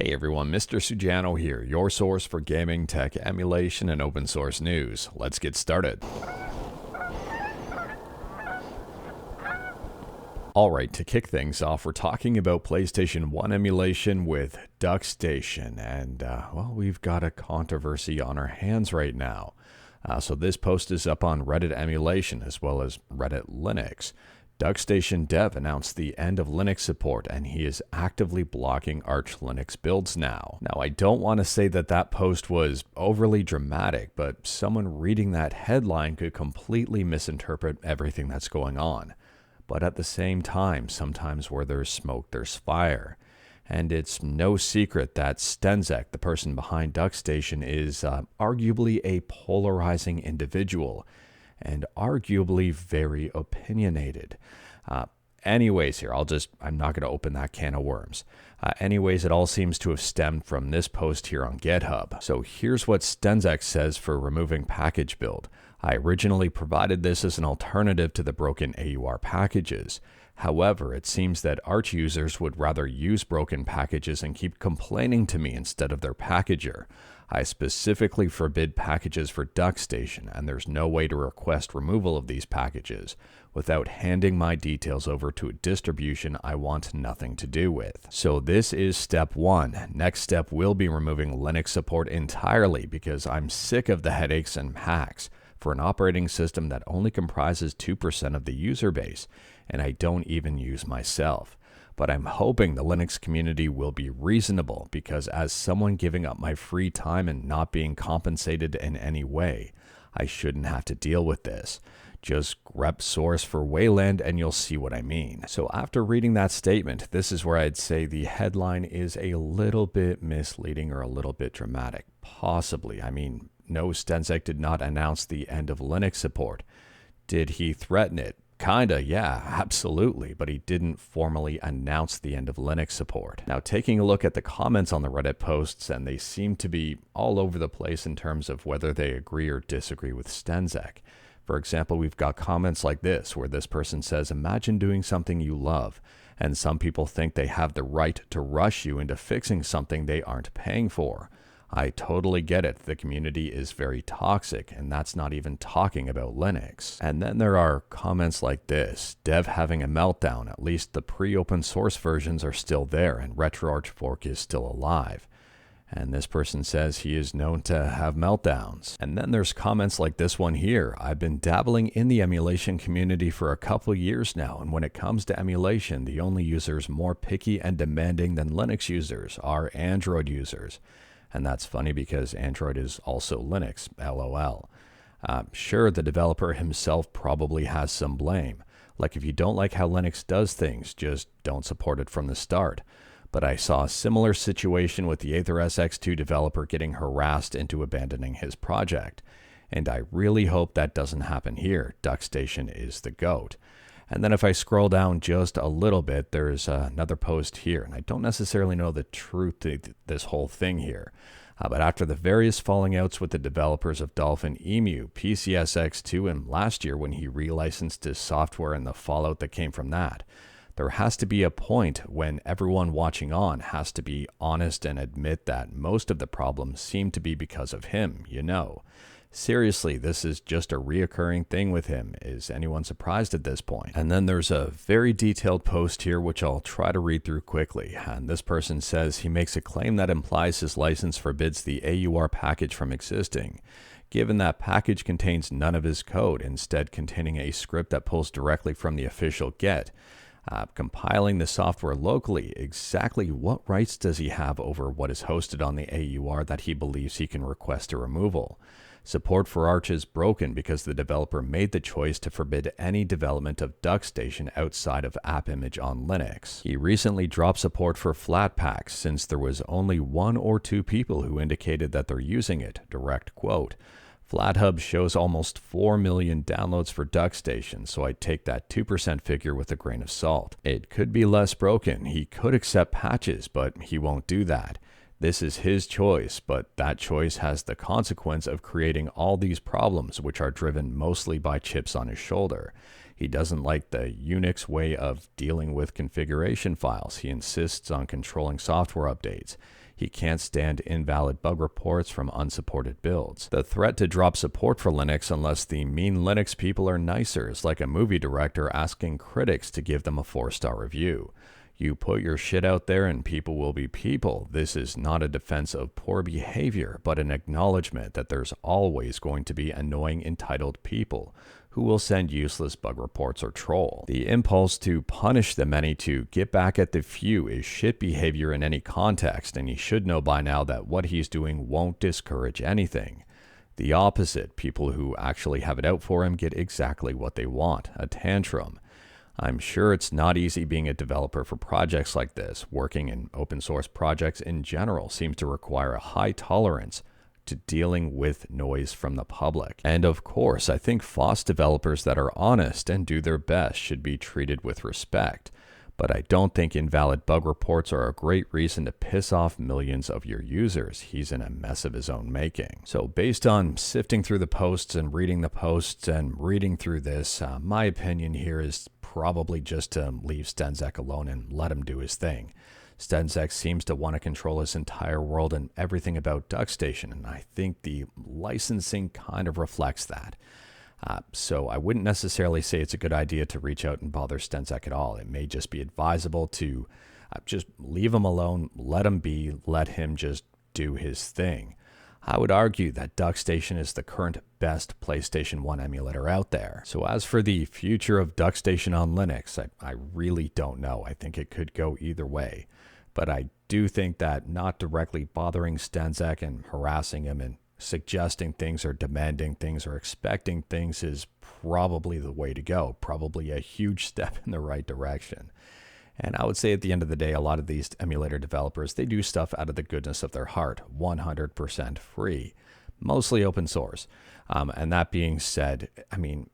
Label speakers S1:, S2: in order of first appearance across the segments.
S1: Hey everyone, Mr. Sujano here, your source for gaming, tech, emulation, and open source news. Let's get started. Alright, to kick things off, we're talking about PlayStation 1 emulation with Duckstation, and well, we've got a controversy on our hands right now. So this post is up on Reddit emulation as well as Reddit Linux. Duckstation dev announced the end of Linux support, and he is actively blocking Arch Linux builds now. Now, I don't want to say that that post was overly dramatic, but someone reading that headline could completely misinterpret everything that's going on. But at the same time, sometimes where there's smoke, there's fire. And it's no secret that Stenzek, the person behind Duckstation, is arguably a polarizing individual and arguably very opinionated. Anyways, here, I'm not going to open that can of worms. Anyways, it all seems to have stemmed from this post here on GitHub. So here's what Stenzek says for removing package build. I originally provided this as an alternative to the broken AUR packages. However, it seems that Arch users would rather use broken packages and keep complaining to me instead of their packager. I specifically forbid packages for Duckstation, and there's no way to request removal of these packages without handing my details over to a distribution I want nothing to do with. So this is step one. Next step will be removing Linux support entirely because I'm sick of the headaches and hacks for an operating system that only comprises 2% of the user base, and I don't even use myself. But I'm hoping the Linux community will be reasonable because as someone giving up my free time and not being compensated in any way, I shouldn't have to deal with this. Just grep source for Wayland and you'll see what I mean. So after reading that statement, this is where I'd say the headline is a little bit misleading or a little bit dramatic. Possibly. I mean, no, Stenzek did not announce the end of Linux support. Did he threaten it? Kinda, yeah, absolutely, but he didn't formally announce the end of Linux support. Now, taking a look at the comments on the Reddit posts, and they seem to be all over the place in terms of whether they agree or disagree with Stenzek. For example, we've got comments like this, where this person says, imagine doing something you love, and some people think they have the right to rush you into fixing something they aren't paying for. I totally get it. The community is very toxic, and that's not even talking about Linux. And then there are comments like this. Dev having a meltdown. At least the pre-open source versions are still there, and RetroArch fork is still alive. And this person says he is known to have meltdowns. And then there's comments like this one here. I've been dabbling in the emulation community for a couple years now, and when it comes to emulation, the only users more picky and demanding than Linux users are Android users. And that's funny because Android is also Linux, LOL. Sure, the developer himself probably has some blame. Like if you don't like how Linux does things, just don't support it from the start. But I saw a similar situation with the Aether SX2 developer getting harassed into abandoning his project. And I really hope that doesn't happen here. Duckstation is the GOAT. And then if I scroll down just a little bit, there's another post here. And I don't necessarily know the truth to this whole thing here. But after the various falling outs with the developers of Dolphin Emu, PCSX2, and last year when he relicensed his software and the fallout that came from that, there has to be a point when everyone watching on has to be honest and admit that most of the problems seem to be because of him, you know. Seriously, this is just a reoccurring thing with him. Is anyone surprised at this point? And then there's a very detailed post here, which I'll try to read through quickly. And this person says he makes a claim that implies his license forbids the AUR package from existing, given that package contains none of his code, instead containing a script that pulls directly from the official get. Compiling the software locally, exactly what rights does he have over what is hosted on the AUR that he believes he can request a removal? Support for Arch is broken because the developer made the choice to forbid any development of Duckstation outside of AppImage on Linux. He recently dropped support for Flatpaks since there was only 1 or 2 people who indicated that they're using it, direct quote. FlatHub shows almost 4 million downloads for Duckstation, so I take that 2% figure with a grain of salt. It could be less broken. He could accept patches, but he won't do that. This is his choice, but that choice has the consequence of creating all these problems, which are driven mostly by chips on his shoulder. He doesn't like the Unix way of dealing with configuration files. He insists on controlling software updates. He can't stand invalid bug reports from unsupported builds. The threat to drop support for Linux unless the mean Linux people are nicer is like a movie director asking critics to give them a 4-star review. You put your shit out there and people will be people. This is not a defense of poor behavior, but an acknowledgement that there's always going to be annoying entitled people who will send useless bug reports or troll. The impulse to punish the many to get back at the few is shit behavior in any context, and he should know by now that what he's doing won't discourage anything. The opposite, people who actually have it out for him get exactly what they want, a tantrum. I'm sure it's not easy being a developer for projects like this. Working in open source projects in general seems to require a high tolerance to dealing with noise from the public. And of course, I think FOSS developers that are honest and do their best should be treated with respect. But I don't think invalid bug reports are a great reason to piss off millions of your users. He's in a mess of his own making. So based on sifting through the posts and reading through this, my opinion here is probably just to leave Stenzek alone and let him do his thing. Stenzek seems to want to control his entire world and everything about Duckstation, and I think the licensing kind of reflects that. So I wouldn't necessarily say it's a good idea to reach out and bother Stenzek at all. It may just be advisable to just leave him alone, let him be, let him just do his thing. I would argue that Duckstation is the current best PlayStation 1 emulator out there. So as for the future of Duckstation on Linux, I really don't know. I think it could go either way. But I do think that not directly bothering Stenzek and harassing him and suggesting things or demanding things or expecting things is probably the way to go. Probably a huge step in the right direction. And I would say at the end of the day, a lot of these emulator developers, they do stuff out of the goodness of their heart, 100% free, mostly open source. And that being said, I mean,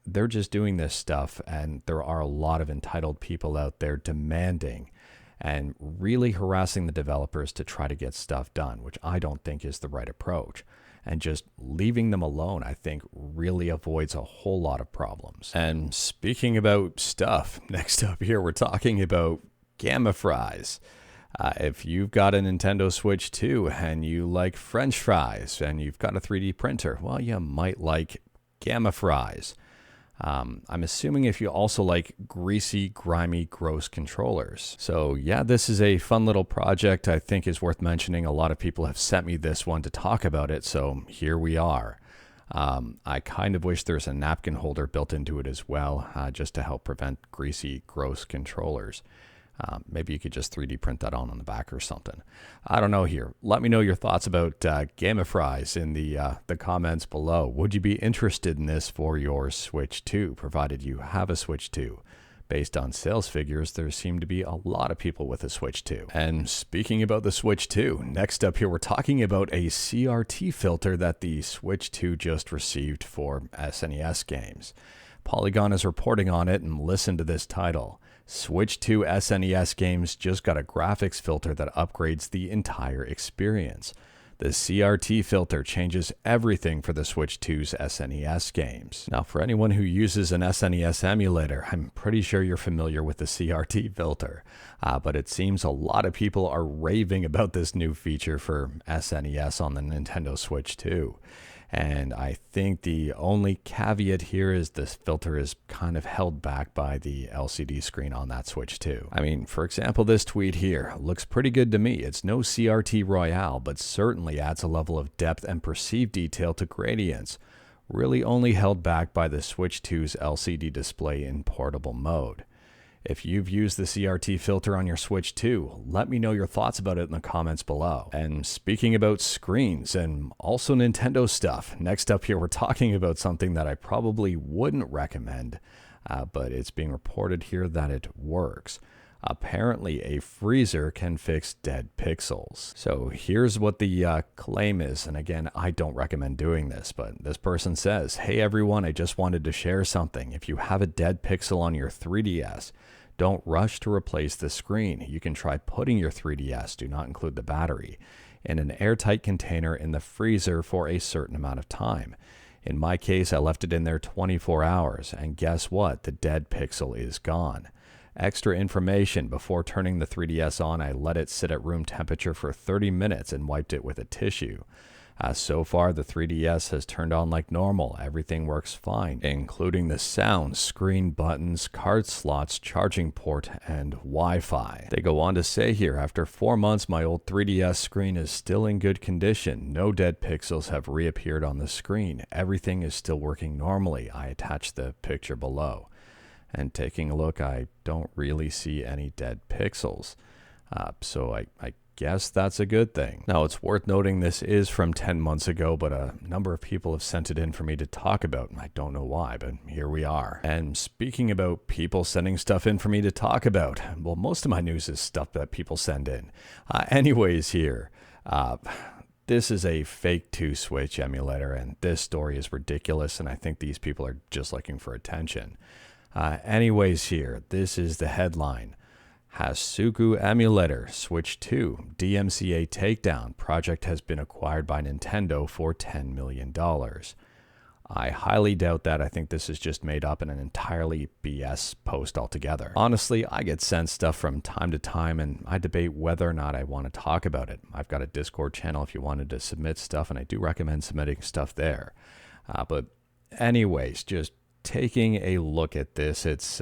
S1: they're just doing this stuff, and there are a lot of entitled people out there demanding and really harassing the developers to try to get stuff done, which I don't think is the right approach. And just leaving them alone, I think, really avoids a whole lot of problems. And speaking about stuff, next up here, we're talking about GamiFries. If you've got a Nintendo Switch 2 and you like French fries and you've got a 3D printer, well, you might like GamiFries. I'm assuming if you also like greasy, grimy, gross controllers. So yeah, this is a fun little project I think is worth mentioning. A lot of people have sent me this one to talk about it, so here we are. I kind of wish there's a napkin holder built into it as well, just to help prevent greasy, gross controllers. Maybe you could just 3D print that on the back or something. I don't know here. Let me know your thoughts about GamiFries in the comments below. Would you be interested in this for your Switch 2, provided you have a Switch 2? Based on sales figures, there seem to be a lot of people with a Switch 2. And speaking about the Switch 2, next up here we're talking about a CRT filter that the Switch 2 just received for SNES games. Polygon is reporting on it, and listen to this title. Switch 2 SNES games just got a graphics filter that upgrades the entire experience. The CRT filter changes everything for the Switch 2's SNES games. Now, for anyone who uses an SNES emulator, I'm pretty sure you're familiar with the CRT filter, but it seems a lot of people are raving about this new feature for SNES on the Nintendo Switch 2. And I think the only caveat here is this filter is kind of held back by the LCD screen on that Switch 2. I mean, for example, this tweet here looks pretty good to me. It's no CRT Royale, but certainly adds a level of depth and perceived detail to gradients, really only held back by the Switch 2's LCD display in portable mode. If you've used the CRT filter on your Switch 2, let me know your thoughts about it in the comments below. And speaking about screens and also Nintendo stuff, next up here we're talking about something that I probably wouldn't recommend, but it's being reported here that it works. Apparently a freezer can fix dead pixels. So here's what the claim is, and again, I don't recommend doing this, but this person says, "Hey everyone, I just wanted to share something. If you have a dead pixel on your 3DS, don't rush to replace the screen. You can try putting your 3DS, do not include the battery, in an airtight container in the freezer for a certain amount of time. In my case, I left it in there 24 hours, and guess what? The dead pixel is gone. Extra information: before turning the 3DS on, I let it sit at room temperature for 30 minutes and wiped it with a tissue. So far, the 3DS has turned on like normal. Everything works fine, including the sound, screen, buttons, card slots, charging port, and Wi-Fi. They go on to say here, after 4 months, my old 3DS screen is still in good condition. No dead pixels have reappeared on the screen. Everything is still working normally. I attached the picture below. And taking a look, I don't really see any dead pixels. So I guess that's a good thing. Now, it's worth noting this is from 10 months ago, but a number of people have sent it in for me to talk about. I don't know why, but here we are. And speaking about people sending stuff in for me to talk about, well, most of my news is stuff that people send in. Anyways, here, this is a fake 2-switch emulator, and this story is ridiculous, and I think these people are just looking for attention. Anyways, here, this is the headline. Hasuku Emulator, Switch 2, DMCA takedown. Project has been acquired by Nintendo for $10 million. I highly doubt that. I think this is just made up in an entirely BS post altogether. Honestly, I get sent stuff from time to time, and I debate whether or not I want to talk about it. I've got a Discord channel if you wanted to submit stuff, and I do recommend submitting stuff there. But anyways, just taking a look at this, it's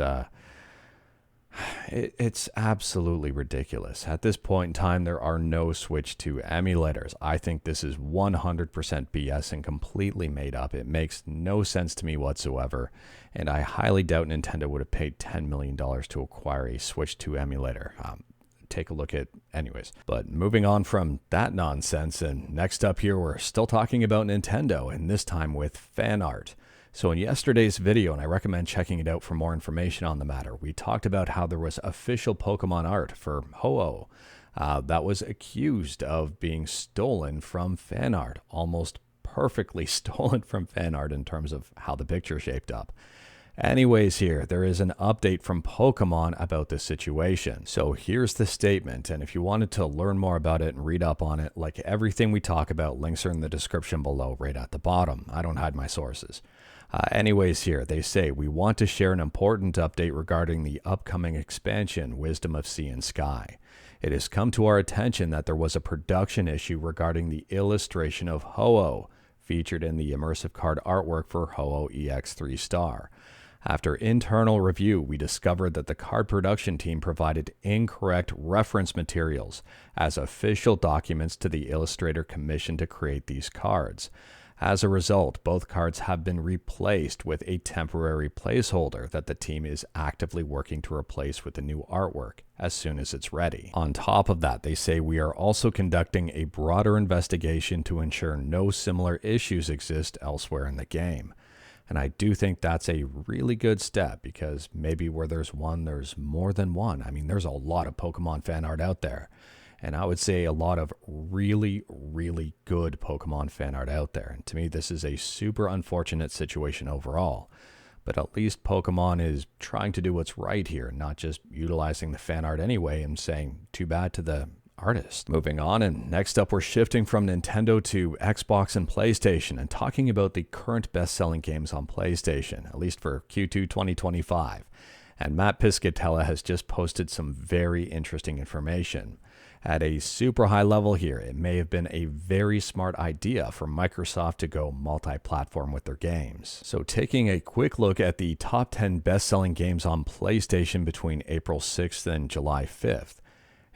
S1: absolutely ridiculous. At this point in time, there are no Switch 2 emulators. I think this is 100% BS and completely made up. It makes no sense to me whatsoever, and I highly doubt Nintendo would have paid $10 million to acquire a Switch 2 emulator. Take a look at anyways. But moving on from that nonsense, and next up here, we're still talking about Nintendo, and this time with fan art. So in yesterday's video, and I recommend checking it out for more information on the matter, we talked about how there was official Pokemon art for Ho-Oh that was accused of being stolen from fan art, almost perfectly stolen from fan art in terms of how the picture shaped up. Anyways, here, there is an update from Pokemon about this situation. So here's the statement, and if you wanted to learn more about it and read up on it, like everything we talk about, links are in the description below right at the bottom. I don't hide my sources. Anyways, here, they say, we want to share an important update regarding the upcoming expansion, Wisdom of Sea and Sky. It has come to our attention that there was a production issue regarding the illustration of Ho-Oh, featured in the immersive card artwork for Ho-Oh EX3 Star. After internal review, we discovered that the card production team provided incorrect reference materials as official documents to the illustrator commissioned to create these cards. As a result, both cards have been replaced with a temporary placeholder that the team is actively working to replace with the new artwork as soon as it's ready. On top of that, they say we are also conducting a broader investigation to ensure no similar issues exist elsewhere in the game. And I do think that's a really good step, because maybe where there's one, there's more than one. I mean, there's a lot of Pokemon fan art out there. And I would say a lot of really, really good Pokemon fan art out there. And to me, this is a super unfortunate situation overall. But at least Pokemon is trying to do what's right here, not just utilizing the fan art anyway and saying too bad to the artist. Moving on, and next up, we're shifting from Nintendo to Xbox and PlayStation and talking about the current best-selling games on PlayStation, at least for Q2 2025. And Matt Piscatella has just posted some very interesting information. At a super high level here, it may have been a very smart idea for Microsoft to go multi-platform with their games. So taking a quick look at the top 10 best-selling games on PlayStation between April 6th and July 5th,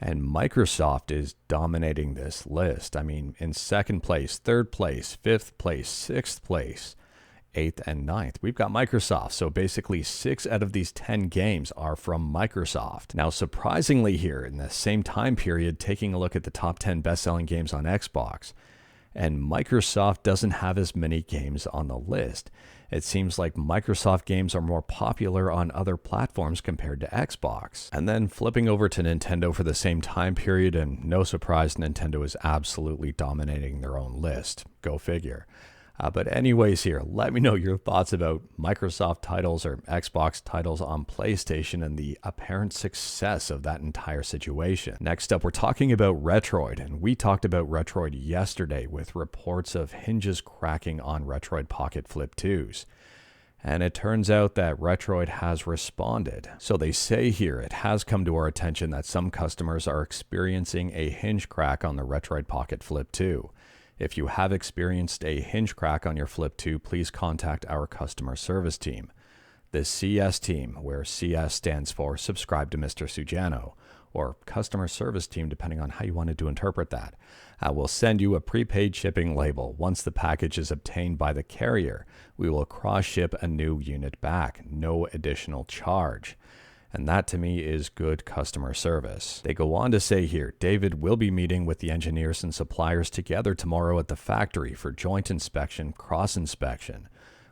S1: and Microsoft is dominating this list. I mean, in second place, third place, fifth place, sixth place, 8th and 9th, we've got Microsoft. So basically 6 out of these 10 games are from Microsoft. Now, surprisingly here, in the same time period, taking a look at the top 10 best-selling games on Xbox, and Microsoft doesn't have as many games on the list. It seems like Microsoft games are more popular on other platforms compared to Xbox. And then flipping over to Nintendo for the same time period, and no surprise, Nintendo is absolutely dominating their own list. Go figure. But anyways here, let me know your thoughts about Microsoft titles or Xbox titles on PlayStation and the apparent success of that entire situation. Next up, we're talking about Retroid, and we talked about Retroid yesterday with reports of hinges cracking on Retroid Pocket Flip 2s. And it turns out that Retroid has responded. So they say here, it has come to our attention that some customers are experiencing a hinge crack on the Retroid Pocket Flip 2. If you have experienced a hinge crack on your Flip 2, please contact our customer service team. The CS team, where CS stands for Subscribe to Mr. Sujano, or customer service team, depending on how you wanted to interpret that, will send you a prepaid shipping label. Once the package is obtained by the carrier, we will cross-ship a new unit back, no additional charge. And that to me is good customer service. They go on to say here, David will be meeting with the engineers and suppliers together tomorrow at the factory for joint inspection, cross-inspection.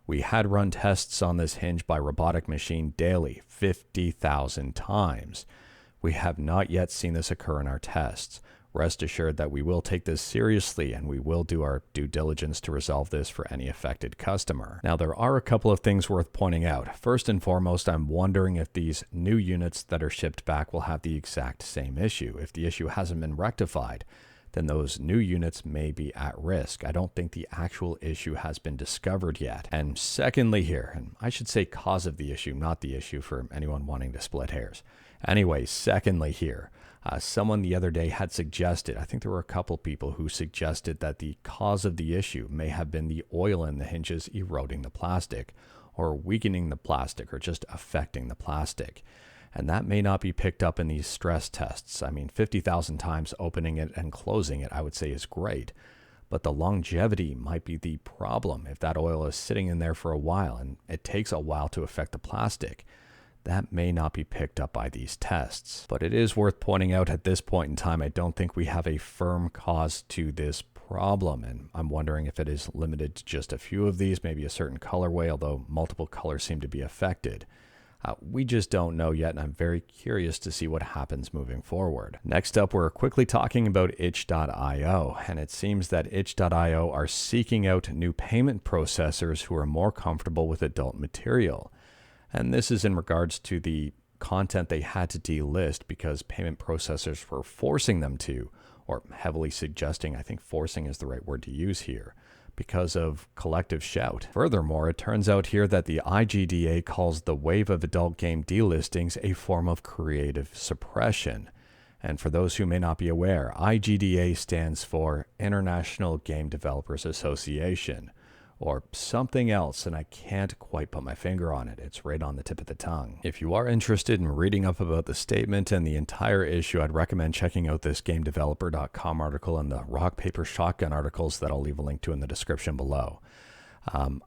S1: We had run tests on this hinge by robotic machine daily, 50,000 times. We have not yet seen this occur in our tests. Rest assured that we will take this seriously and we will do our due diligence to resolve this for any affected customer. Now, there are a couple of things worth pointing out. First and foremost, I'm wondering if these new units that are shipped back will have the exact same issue. If the issue hasn't been rectified, then those new units may be at risk. I don't think the actual issue has been discovered yet. And secondly here, and I should say cause of the issue, not the issue for anyone wanting to split hairs. Anyway, secondly here, someone the other day had suggested, I think there were a couple people who suggested that the cause of the issue may have been the oil in the hinges eroding the plastic, or weakening the plastic, or just affecting the plastic. And that may not be picked up in these stress tests. I mean, 50,000 times opening it and closing it, I would say is great. But the longevity might be the problem. If that oil is sitting in there for a while and it takes a while to affect the plastic, that may not be picked up by these tests. But it is worth pointing out at this point in time, I don't think we have a firm cause to this problem. And I'm wondering if it is limited to just a few of these, maybe a certain colorway, although multiple colors seem to be affected. We just don't know yet, and I'm very curious to see what happens moving forward. Next up, we're quickly talking about itch.io, and it seems that itch.io are seeking out new payment processors who are more comfortable with adult material. And this is in regards to the content they had to delist because payment processors were forcing them to, or heavily suggesting, I think forcing is the right word to use here, because of collective shout. Furthermore, it turns out here that the IGDA calls the wave of adult game delistings a form of creative suppression. And for those who may not be aware, IGDA stands for International Game Developers Association, or something else, and I can't quite put my finger on it. It's right on the tip of the tongue. If you are interested in reading up about the statement and the entire issue, I'd recommend checking out this GameDeveloper.com article and the Rock, Paper, Shotgun articles that I'll leave a link to in the description below.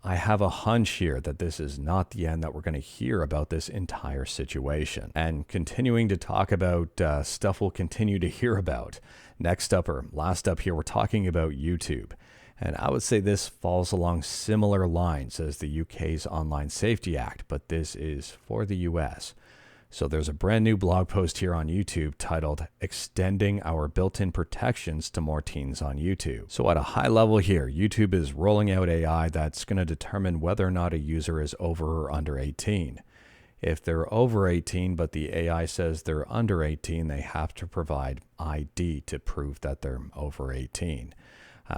S1: I have a hunch here that this is not the end that we're going to hear about this entire situation. And continuing to talk about stuff we'll continue to hear about. Next up, or last up here, we're talking about YouTube. And I would say this falls along similar lines as the UK's Online Safety Act, but this is for the US. So there's a brand new blog post here on YouTube titled Extending Our Built-in Protections to More Teens on YouTube. So at a high level here, YouTube is rolling out AI that's going to determine whether or not a user is over or under 18. If they're over 18, but the AI says they're under 18, they have to provide ID to prove that they're over 18.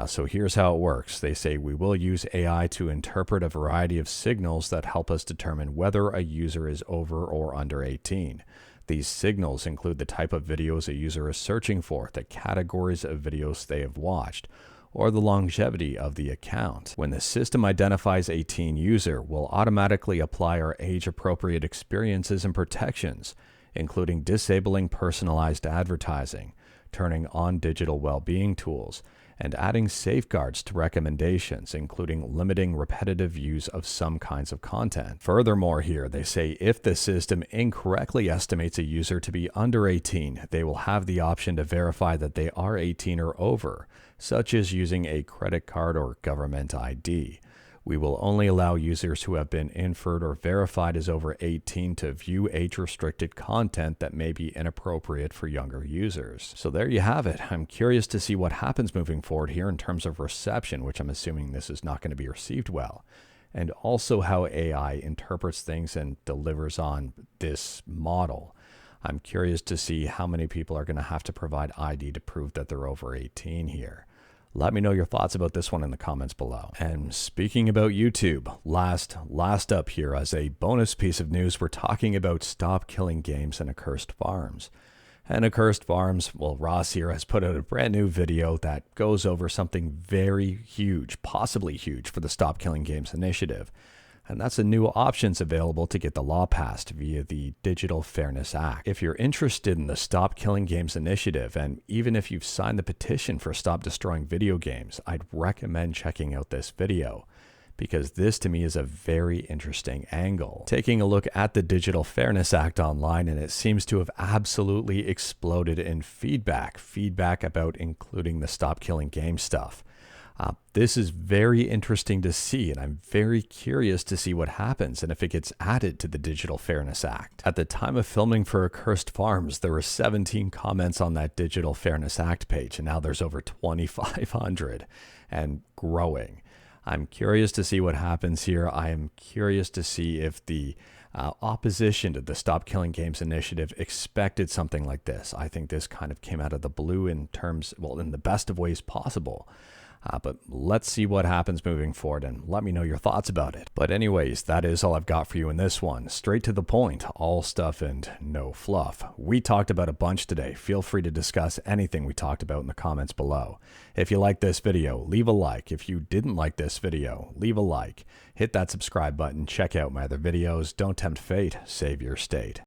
S1: So here's how it works. They say we will use AI to interpret a variety of signals that help us determine whether a user is over or under 18. These signals include the type of videos a user is searching for, the categories of videos they have watched, or the longevity of the account. When the system identifies a teen user, we'll automatically apply our age-appropriate experiences and protections, including disabling personalized advertising, turning on digital well-being tools, and adding safeguards to recommendations, including limiting repetitive use of some kinds of content. Furthermore here, they say if the system incorrectly estimates a user to be under 18, they will have the option to verify that they are 18 or over, such as using a credit card or government ID. We will only allow users who have been inferred or verified as over 18 to view age-restricted content that may be inappropriate for younger users. So there you have it. I'm curious to see what happens moving forward here in terms of reception, which I'm assuming this is not going to be received well, and also how AI interprets things and delivers on this model. I'm curious to see how many people are going to have to provide ID to prove that they're over 18 here. Let me know your thoughts about this one in the comments below. And speaking about YouTube, last up here as a bonus piece of news, we're talking about stop killing games and accursed farms. And Accursed Farms, well, Ross here has put out a brand new video that goes over something very huge, possibly huge, for the Stop Killing Games initiative. And that's the new options available to get the law passed via the Digital Fairness Act. If you're interested in the Stop Killing Games initiative, and even if you've signed the petition for Stop Destroying Video Games, I'd recommend checking out this video, because this to me is a very interesting angle. Taking a look at the Digital Fairness Act online, and it seems to have absolutely exploded in feedback about including the Stop Killing Games stuff. This is very interesting to see, and I'm very curious to see what happens and if it gets added to the Digital Fairness Act. At the time of filming for Accursed Farms, there were 17 comments on that Digital Fairness Act page, and now there's over 2,500 and growing. I'm curious to see what happens here. I am curious to see if the opposition to the Stop Killing Games initiative expected something like this. I think this kind of came out of the blue in terms, well, in the best of ways possible. But let's see what happens moving forward, and let me know your thoughts about it. But anyways, that is all I've got for you in this one. Straight to the point, all stuff and no fluff. We talked about a bunch today. Feel free to discuss anything we talked about in the comments below. If you liked this video, leave a like. If you didn't like this video, leave a like. Hit that subscribe button. Check out my other videos. Don't tempt fate. Save your state.